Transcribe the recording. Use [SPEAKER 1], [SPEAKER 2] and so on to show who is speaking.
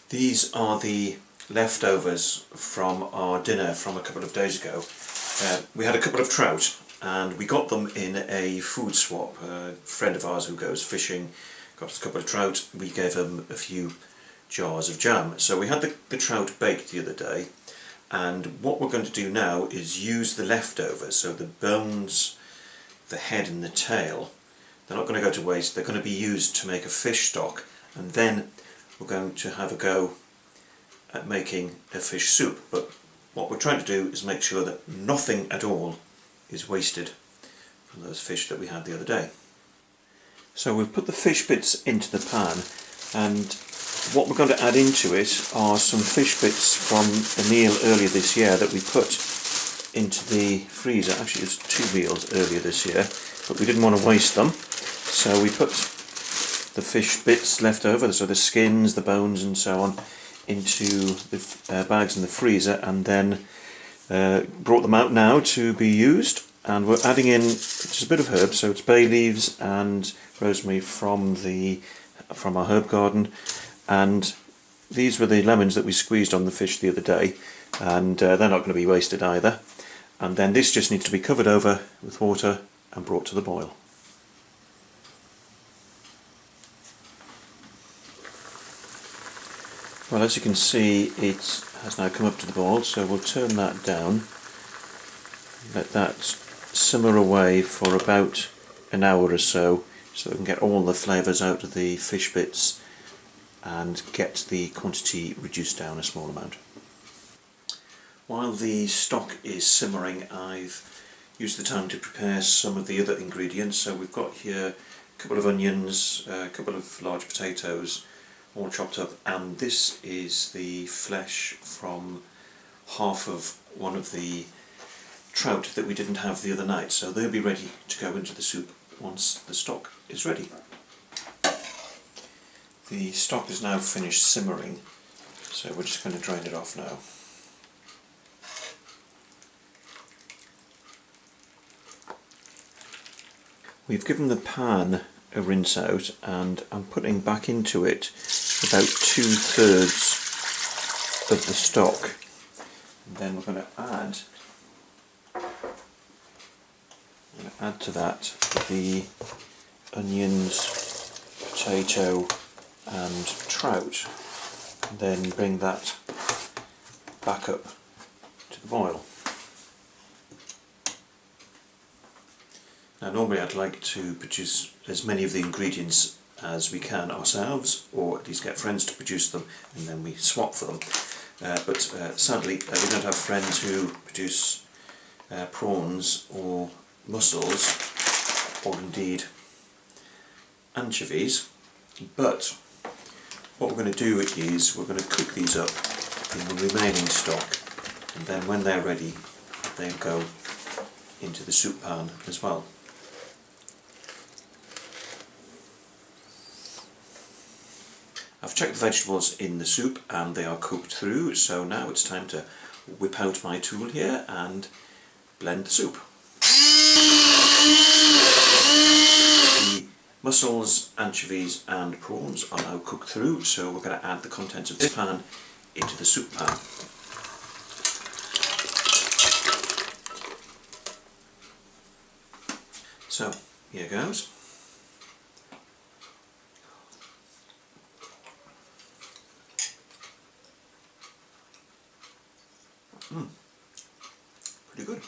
[SPEAKER 1] These are the leftovers from our dinner from a couple of days ago. We had a couple of trout and we got them in a food swap. A friend of ours who goes fishing got us a couple of trout. We gave him a few jars of jam. So we had the trout baked the other day, and what we're going to do now is use the leftovers, so the bones, the head and the tail. They're not going to go to waste, they're going to be used to make a fish stock, and then we're going to have a go at making a fish soup. But what we're trying to do is make sure that nothing at all is wasted from those fish that we had the other day. So we've put the fish bits into the pan, and what we're going to add into it are some fish bits from a meal earlier this year that we put into the freezer. Actually, it's 2 meals earlier this year, but we didn't want to waste them, so we put the fish bits left over, so the skins, the bones and so on, into the bags in the freezer, and then brought them out now to be used. And we're adding in just a bit of herbs, so it's bay leaves and rosemary from our herb garden, and these were the lemons that we squeezed on the fish the other day, and they're not going to be wasted either. And then this just needs to be covered over with water and brought to the boil. Well, as you can see, it has now come up to the boil, so we'll turn that down, let that simmer away for about an hour or so we can get all the flavours out of the fish bits and get the quantity reduced down a small amount. While the stock is simmering, I've used the time to prepare some of the other ingredients. So we've got here a couple of onions, a couple of large potatoes, all chopped up, and this is the flesh from half of one of the trout that we didn't have the other night, so they'll be ready to go into the soup once the stock is ready. The stock is now finished simmering, so we're just going to drain it off now. We've given the pan a rinse out, and I'm putting back into it about 2/3 of the stock. And then we're going to add to that the onions, potato and trout, and then bring that back up to the boil. Now normally I'd like to produce as many of the ingredients as we can ourselves, or at least get friends to produce them and then we swap for them. But sadly we don't have friends who produce prawns or mussels, or indeed anchovies. But what we're going to do is we're going to cook these up in the remaining stock, and then when they're ready they'll go into the soup pan as well. I've checked the vegetables in the soup and they are cooked through, so now it's time to whip out my tool here and blend the soup. The mussels, anchovies and prawns are now cooked through, so we're going to add the contents of this pan into the soup pan. So here goes. Pretty good.